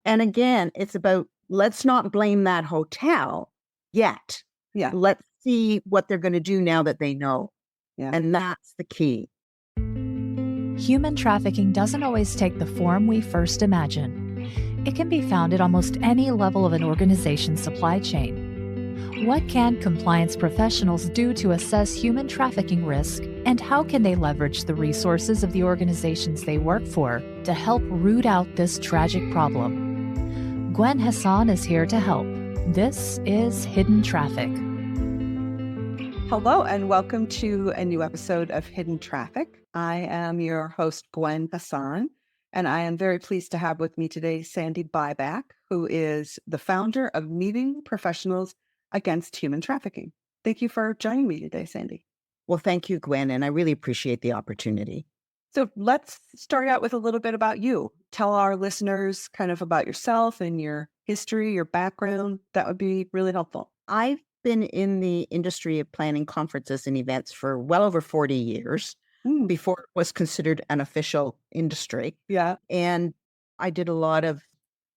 And again, it's about let's not blame that hotel yet. Yeah. Let's see what they're going to do now that they know. Yeah. And that's the key. Human trafficking doesn't always take the form we first imagine. It can be found at almost any level of an organization's supply chain. What can compliance professionals do to assess human trafficking risk, and how can they leverage the resources of the organizations they work for to help root out this tragic problem? Gwen Hassan is here to help. This is Hidden Traffic. Hello, and welcome to a new episode of Hidden Traffic. I am your host, Gwen Hassan, and I am very pleased to have with me today Sandy Biback, who is the founder of Meeting Professionals Against Human Trafficking. Thank you for joining me today, Sandy. Well, thank you, Gwen, and I really appreciate the opportunity. So let's start out with a little bit about you. Tell our listeners kind of about yourself and your history, your background. That would be really helpful. I've been in the industry of planning conferences and events for well over 40 years before it was considered an official industry. Yeah. And I did a lot of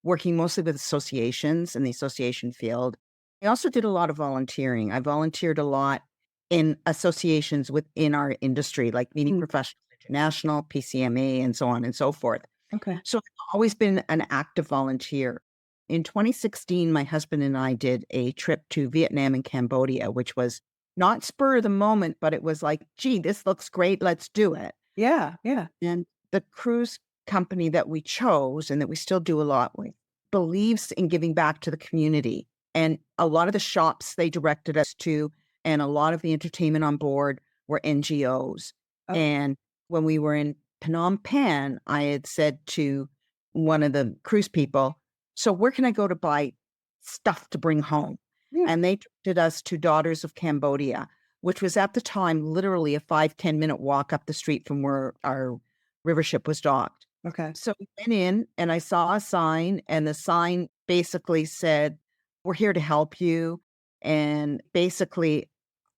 working mostly with associations in the association field. I also did a lot of volunteering. I volunteered a lot in associations within our industry, like Meeting Professionals International, PCMA, and so on and so forth. Okay. So I've always been an active volunteer. In 2016, my husband and I did a trip to Vietnam and Cambodia, which was not spur of the moment, but it was like, gee, this looks great. Let's do it. Yeah. Yeah. And the cruise company that we chose and that we still do a lot with believes in giving back to the community. And a lot of the shops they directed us to and a lot of the entertainment on board were NGOs. Oh. And when we were in Phnom Penh, I had said to one of the cruise people, so where can I go to buy stuff to bring home? Yeah. And they directed us to Daughters of Cambodia, which was at the time literally a 5-10 minute walk up the street from where our river ship was docked. Okay. So we went in and I saw a sign, and the sign basically said, we're here to help you and basically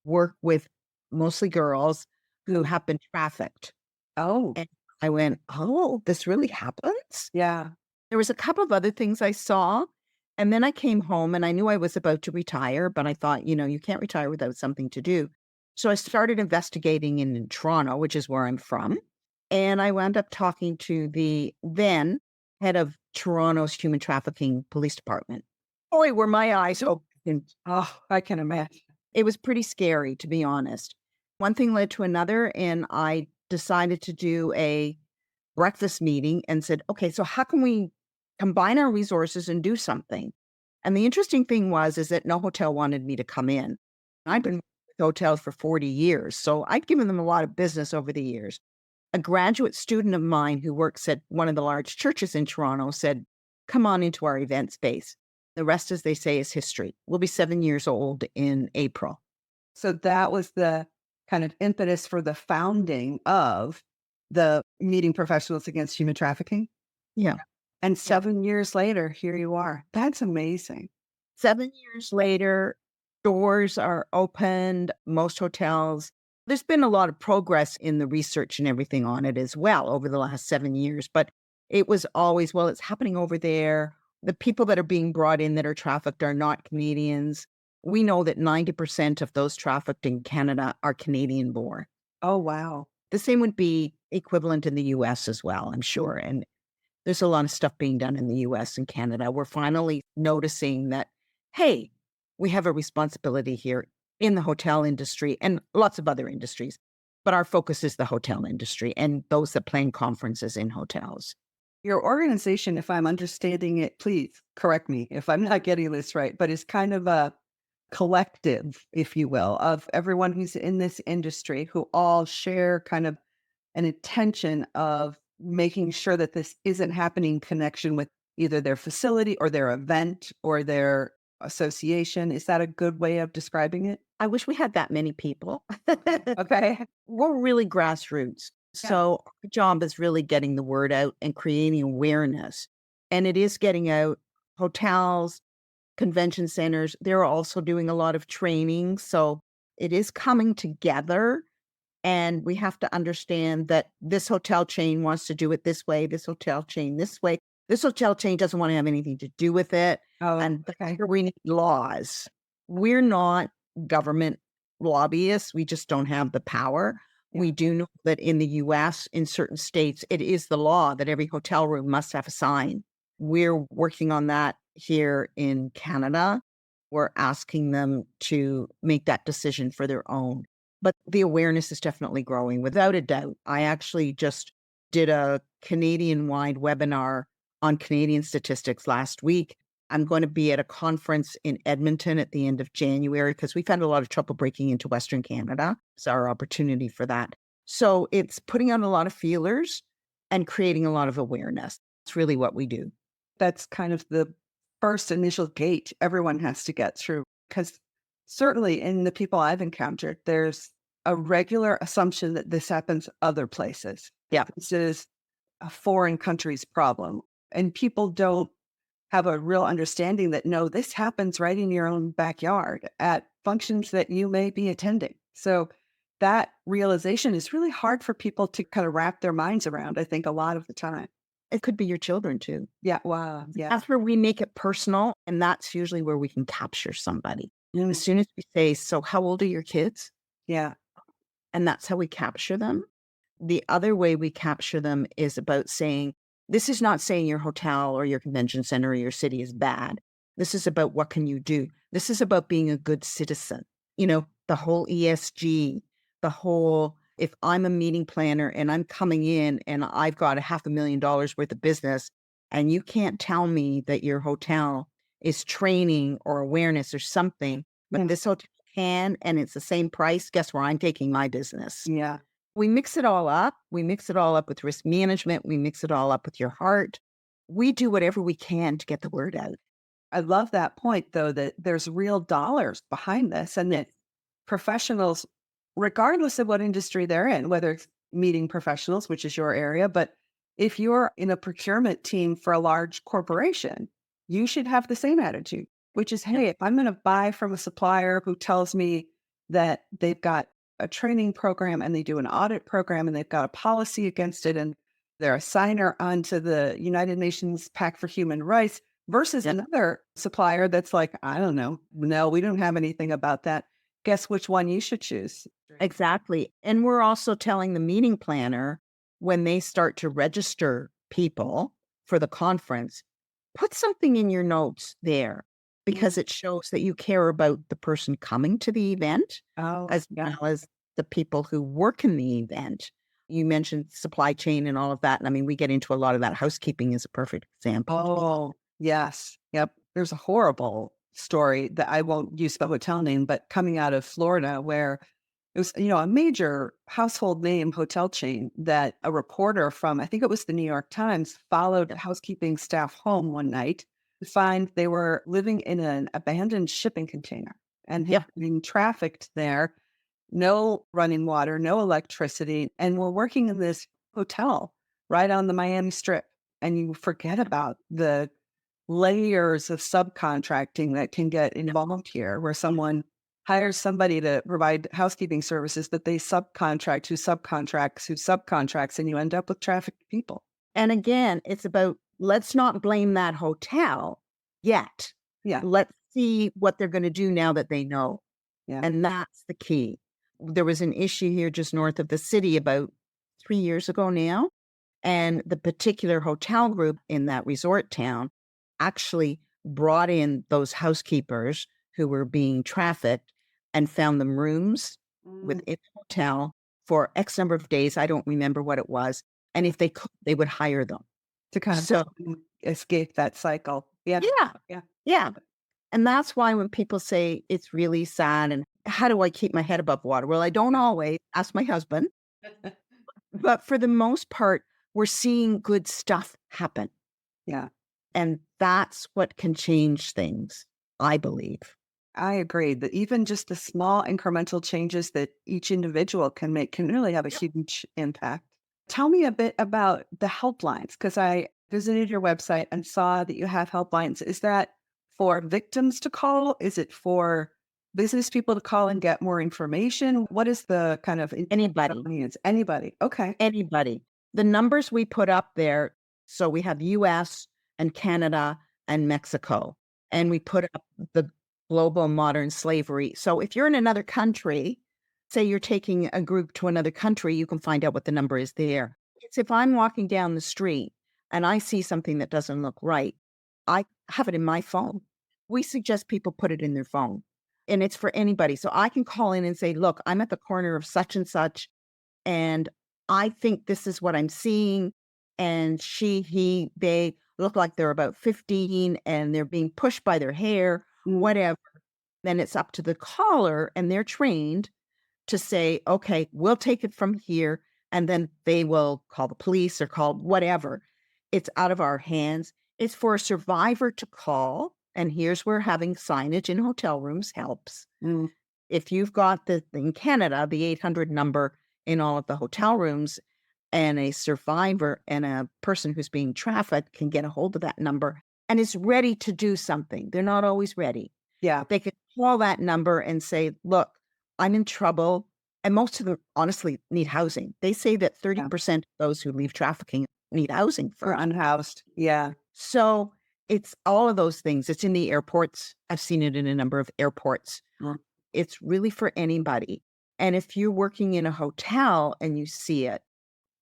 work with mostly girls who have been trafficked. Oh. And I went, oh, this really happens? Yeah. There was a couple of other things I saw. And then I came home and I knew I was about to retire, but I thought, you can't retire without something to do. So I started investigating in Toronto, which is where I'm from. And I wound up talking to the then head of Toronto's Human Trafficking Police Department. Boy, were my eyes open. Oh, I can imagine. It was pretty scary, to be honest. One thing led to another, and I decided to do a breakfast meeting and said, okay, so how can we combine our resources and do something? And the interesting thing is that no hotel wanted me to come in. I've been with hotels for 40 years, so I'd given them a lot of business over the years. A graduate student of mine who works at one of the large churches in Toronto said, come on into our event space. The rest, as they say, is history. We'll be 7 years old in April. So that was the kind of impetus for the founding of the Meeting Professionals Against Human Trafficking. Yeah. And 7 years later, here you are. That's amazing. 7 years later, doors are opened. Most hotels, there's been a lot of progress in the research and everything on it as well over the last 7 years. But it was always, well, it's happening over there. The people that are being brought in that are trafficked are not Canadians. We know that 90% of those trafficked in Canada are Canadian born. Oh, wow. The same would be equivalent in the US as well, I'm sure. And there's a lot of stuff being done in the US and Canada. We're finally noticing that, hey, we have a responsibility here in the hotel industry and lots of other industries. But our focus is the hotel industry and those that plan conferences in hotels. Your organization, if I'm understanding it, please correct me if I'm not getting this right, but it's kind of a collective, if you will, of everyone who's in this industry who all share kind of an intention of making sure that this isn't happening in connection with either their facility or their event or their association. Is that a good way of describing it? I wish we had that many people. Okay. We're really grassroots. So our job is really getting the word out and creating awareness. And it is getting out. Hotels, convention centers, they're also doing a lot of training. So it is coming together. And we have to understand that this hotel chain wants to do it this way, this hotel chain this way. This hotel chain doesn't want to have anything to do with it. Oh, And that's okay. where we need laws. We're not government lobbyists. We just don't have the power. Yeah. We do know that in the US, in certain states, it is the law that every hotel room must have a sign. We're working on that here in Canada. We're asking them to make that decision for their own. But the awareness is definitely growing, without a doubt. I actually just did a Canadian-wide webinar on Canadian statistics last week. I'm going to be at a conference in Edmonton at the end of January because we've had a lot of trouble breaking into Western Canada. It's our opportunity for that. So it's putting out a lot of feelers and creating a lot of awareness. It's really what we do. That's kind of the first initial gate everyone has to get through. Because certainly in the people I've encountered, there's a regular assumption that this happens other places. Yeah. This is a foreign country's problem. And people don't have a real understanding that, no, this happens right in your own backyard at functions that you may be attending. So that realization is really hard for people to kind of wrap their minds around, I think, a lot of the time. It could be your children too. Yeah. Wow. Yeah. That's where we make it personal. And that's usually where we can capture somebody. Mm, As soon as we say, so how old are your kids? yeah. And that's how we capture them. The other way we capture them is about saying, this is not saying your hotel or your convention center or your city is bad. This is about what can you do? This is about being a good citizen. You know, the whole ESG, the whole, if I'm a meeting planner and I'm coming in and I've got $500,000 worth of business and you can't tell me that your hotel is training or awareness or something, but Yeah. this hotel can, and it's the same price, guess where I'm taking my business? Yeah. We mix it all up. We mix it all up with risk management. We mix it all up with your heart. We do whatever we can to get the word out. I love that point, though, that there's real dollars behind this and that professionals, regardless of what industry they're in, whether it's meeting professionals, which is your area, but if you're in a procurement team for a large corporation, you should have the same attitude, which is, hey, if I'm going to buy from a supplier who tells me that they've got a training program and they do an audit program and they've got a policy against it and they're a signer onto the United Nations Pact for Human Rights versus Yep. another supplier that's like, I don't know, no, we don't have anything about that. Guess which one you should choose. Exactly. And we're also telling the meeting planner when they start to register people for the conference, put something in your notes there because it shows that you care about the person coming to the event Oh, as yeah. well as the people who work in the event. You mentioned supply chain and all of that. And I mean, we get into a lot of that. Housekeeping is a perfect example. Oh, yes. Yep. There's a horrible story that I won't use the hotel name, but coming out of Florida where it was, a major household name hotel chain that a reporter from, I think it was the New York Times, followed housekeeping staff home one night to find they were living in an abandoned shipping container and Yeah. being trafficked there. No running water, no electricity. And we're working in this hotel right on the Miami Strip. And you forget about the layers of subcontracting that can get involved here, where someone hires somebody to provide housekeeping services that they subcontract, who subcontracts, who subcontracts, and you end up with trafficked people. And again, it's about let's not blame that hotel yet. Yeah. Let's see what they're going to do now that they know. Yeah. And that's the key. There was an issue here just north of the city about 3 years ago now. And the particular hotel group in that resort town actually brought in those housekeepers who were being trafficked and found them rooms within the hotel for X number of days. I don't remember what it was. And if they could, they would hire them. To kind of So, escape that cycle. Yeah. yeah, Yeah. yeah. And that's why when people say it's really sad and how do I keep my head above water? Well, I don't always. Ask my husband. But for the most part, we're seeing good stuff happen. Yeah. And that's what can change things, I believe. I agree that even just the small incremental changes that each individual can make can really have a huge impact. Tell me a bit about the helplines, because I visited your website and saw that you have helplines. Is that for victims to call? Is it for business people to call and get more information? What is the kind of Anybody. Anybody. Okay. Anybody. The numbers we put up there, so we have US, and Canada and Mexico. And we put up the global modern slavery. So if you're in another country, say you're taking a group to another country, you can find out what the number is there. It's if I'm walking down the street and I see something that doesn't look right, I have it in my phone. We suggest people put it in their phone, and it's for anybody. So I can call in and say, look, I'm at the corner of such and such, and I think this is what I'm seeing. And they look like they're about 15 and they're being pushed by their hair, whatever. Then it's up to the caller, and they're trained to say, okay, we'll take it from here. And then they will call the police or call whatever. It's out of our hands. It's for a survivor to call. And here's where having signage in hotel rooms helps. Mm. If you've got in Canada, the 800 number in all of the hotel rooms, and a survivor and a person who's being trafficked can get a hold of that number and is ready to do something. They're not always ready. Yeah. They could call that number and say, look, I'm in trouble. And most of them honestly need housing. They say that 30% of those who leave trafficking need housing Or first. unhoused. Yeah. So it's all of those things. It's in the airports. I've seen it in a number of airports. Mm. It's really for anybody. And if you're working in a hotel and you see it,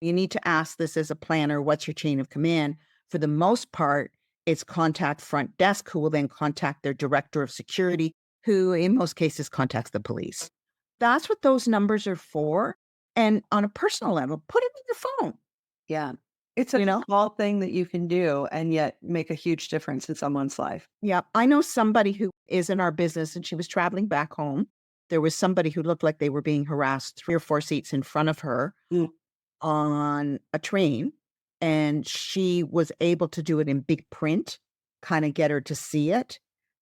you need to ask this as a planner, what's your chain of command? For the most part, it's contact front desk, who will then contact their director of security, who in most cases contacts the police. That's what those numbers are for. And on a personal level, put it in your phone. Yeah. It's a small thing that you can do and yet make a huge difference in someone's life. Yeah. I know somebody who is in our business, and she was traveling back home. There was somebody who looked like they were being harassed 3 or 4 seats in front of her on a train. And she was able to do it in big print, kind of get her to see it,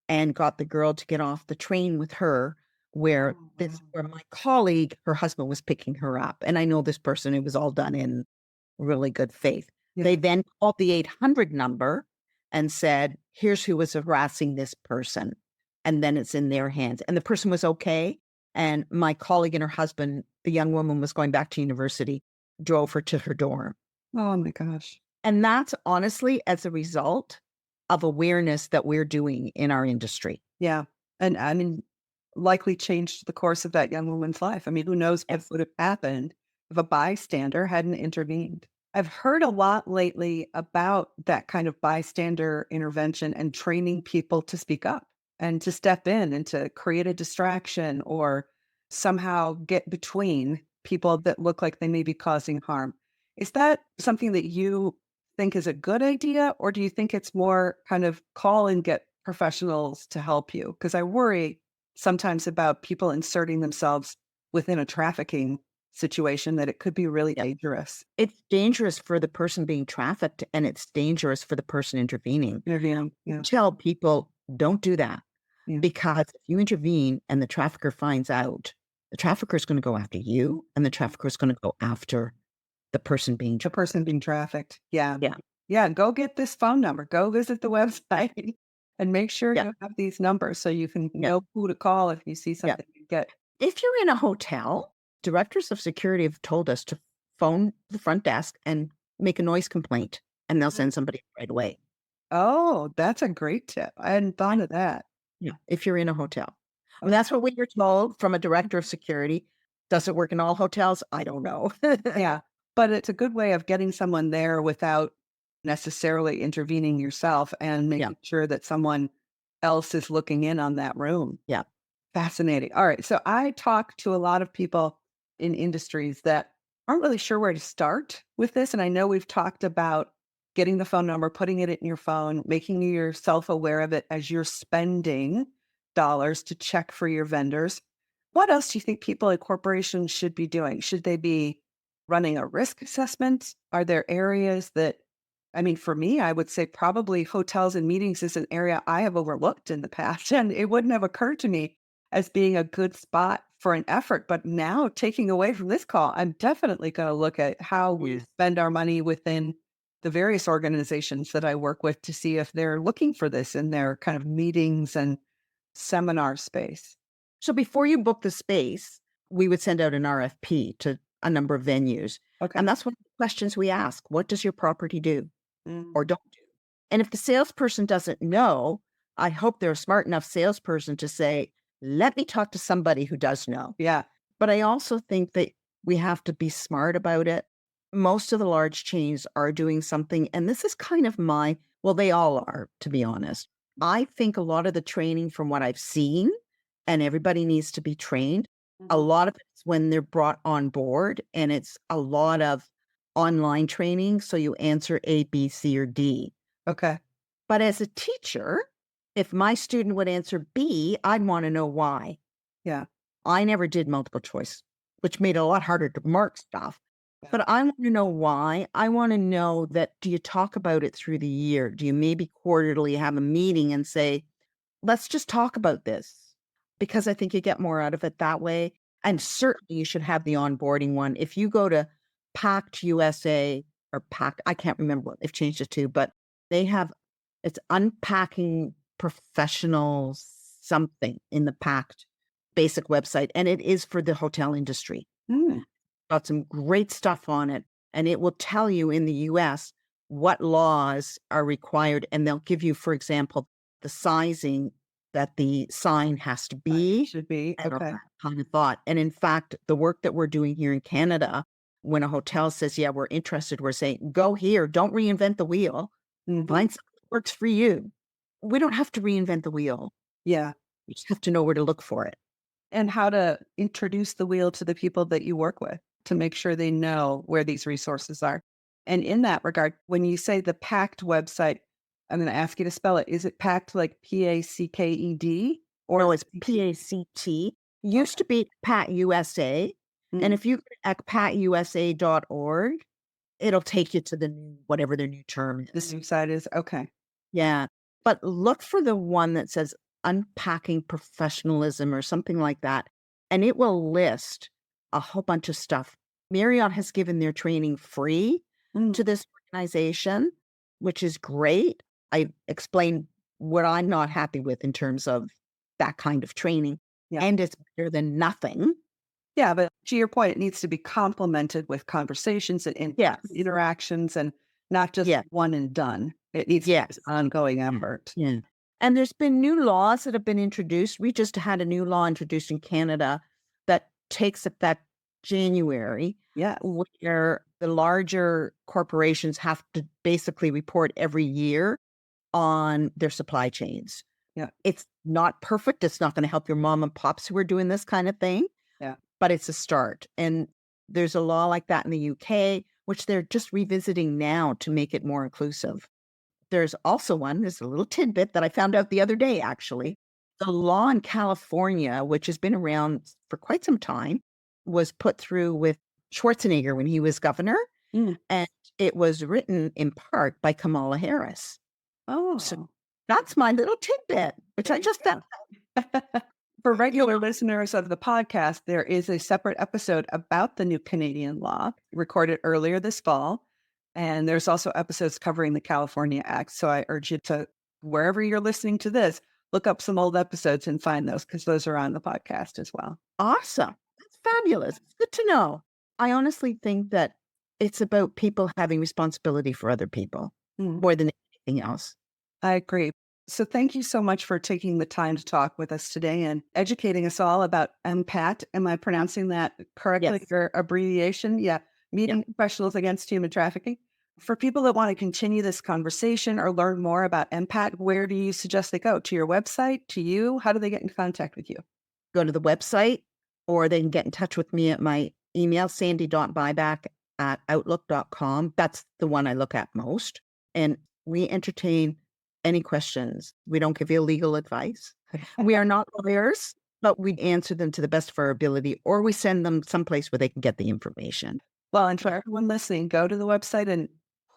and got the girl to get off the train with her, where my colleague, her husband was picking her up. And I know this person, it was all done in really good faith. Yeah. They then called the 800 number and said, here's who was harassing this person. And then it's in their hands. And the person was okay. And my colleague and her husband, the young woman was going back to university, drove her to her dorm. Oh my gosh. And that's honestly as a result of awareness that we're doing in our industry. Yeah. And I mean, likely changed the course of that young woman's life. I mean, who knows what would have happened if a bystander hadn't intervened. I've heard a lot lately about that kind of bystander intervention and training people to speak up and to step in and to create a distraction or somehow get between people that look like they may be causing harm. Is that something that you think is a good idea, or do you think it's more kind of call and get professionals to help you? Because I worry sometimes about people inserting themselves within a trafficking situation, that it could be really dangerous. It's dangerous for the person being trafficked, and it's dangerous for the person intervening. Yeah. Tell people, don't do that. Yeah. Because if you intervene and the trafficker finds out, the trafficker is going to go after you, and the trafficker is going to go after the person being trafficked. Yeah. Yeah. Yeah. Go get this phone number. Go visit the website and make sure you have these numbers so you can know who to call if you see something you get. If you're in a hotel, directors of security have told us to phone the front desk and make a noise complaint, and they'll send somebody right away. Oh, that's a great tip. I hadn't thought of that. Yeah. If you're in a hotel. I mean, that's what we were told from a director of security. Does it work in all hotels? I don't know. Yeah. But it's a good way of getting someone there without necessarily intervening yourself and making sure that someone else is looking in on that room. Yeah. Fascinating. All right. So I talk to a lot of people in industries that aren't really sure where to start with this. And I know we've talked about getting the phone number, putting it in your phone, making yourself aware of it as you're spending dollars to check for your vendors. What else do you think people at corporations should be doing? Should they be running a risk assessment? Are there areas that, I mean, for me, I would say probably hotels and meetings is an area I have overlooked in the past, and it wouldn't have occurred to me as being a good spot for an effort. But now, taking away from this call, I'm definitely going to look at how we spend our money within the various organizations that I work with to see if they're looking for this in their kind of meetings and seminar space. So before you book the space, we would send out an RFP to a number of venues. Okay. And that's one of the questions we ask. What does your property do or don't do? And if the salesperson doesn't know, I hope they're a smart enough salesperson to say, let me talk to somebody who does know. Yeah. But I also think that we have to be smart about it. Most of the large chains are doing something, and this is kind of well, they all are, to be honest. I think a lot of the training from what I've seen, and everybody needs to be trained, a lot of it's when they're brought on board, and it's a lot of online training. So you answer A, B, C, or D. Okay. But as a teacher, if my student would answer B, I'd want to know why. Yeah. I never did multiple choice, which made it a lot harder to mark stuff. But I want to know why. I want to know that, do you talk about it through the year? Do you maybe quarterly have a meeting and say, let's just talk about this? Because I think you get more out of it that way. And certainly you should have the onboarding one. If you go to PACT USA or PACT, I can't remember what they've changed it to, but they have, it's unpacking professional something in the PACT basic website. And it is for the hotel industry. Mm. Got some great stuff on it. And it will tell you in the US what laws are required. And they'll give you, for example, the sizing that the sign has to be. Should be. And all Okay. that kind of thought. And in fact, the work that we're doing here in Canada, when a hotel says, yeah, we're interested, we're saying, go here, don't reinvent the wheel. Mhm. Find something that works for you. We don't have to reinvent the wheel. Yeah. You just have to know where to look for it. And how to introduce the wheel to the people that you work with to make sure they know where these resources are. And in that regard, when you say the PACT website, I'm going to ask you to spell it. Is it PACT like PACKED? Or No, it's PACT. Used to be PAT USA. Mm. And if you go to patusa.org, it'll take you to the new, whatever their new term the is. new side is okay. Yeah. But look for the one that says unpacking professionalism or something like that. And it will list a whole bunch of stuff. Marriott has given their training free Mm. to this organization, which is great. I explained what I'm not happy with in terms of that kind of training. Yeah. And it's better than nothing. Yeah, but to your point, it needs to be complemented with conversations and Yes. interactions and not just Yeah. one and done. It needs to be Yes. an ongoing effort. Yeah. And there's been new laws that have been introduced. We just had a new law introduced in Canada that takes effect January, Yeah. where the larger corporations have to basically report every year on their supply chains. Yeah. It's not perfect. It's not going to help your mom and pops who are doing this kind of thing. Yeah. But it's a start. And there's a law like that in the UK, which they're just revisiting now to make it more inclusive. There's also one, there's a little tidbit that I found out the other day, actually. The law in California, which has been around for quite some time, was put through with Schwarzenegger when he was governor. Mm. And it was written in part by Kamala Harris. Oh. So that's my little tidbit, which I just found out. For regular listeners of the podcast, there is a separate episode about the new Canadian law recorded earlier this fall. And there's also episodes covering the California Act. So I urge you to, wherever you're listening to this, look up some old episodes and find those because those are on the podcast as well. Awesome. That's fabulous. It's good to know. I honestly think that it's about people having responsibility for other people more than anything else. I agree. So thank you so much for taking the time to talk with us today and educating us all about MPAHT. Am I pronouncing that correctly? Yes. Your abbreviation? Yeah. Meeting Professionals Against Human Trafficking. For people that want to continue this conversation or learn more about MPAHT, where do you suggest they go? To your website? To you? How do they get in contact with you? Go to the website, or they can get in touch with me at my email, sandy.biback@outlook.com. That's the one I look at most. And we entertain any questions. We don't give you legal advice. We are not lawyers, but we answer them to the best of our ability, or we send them someplace where they can get the information. Well, and for everyone listening, go to the website and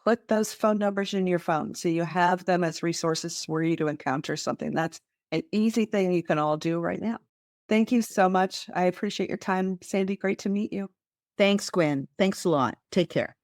put those phone numbers in your phone so you have them as resources for you to encounter something. That's an easy thing you can all do right now. Thank you so much. I appreciate your time, Sandy. Great to meet you. Thanks, Gwen. Thanks a lot. Take care.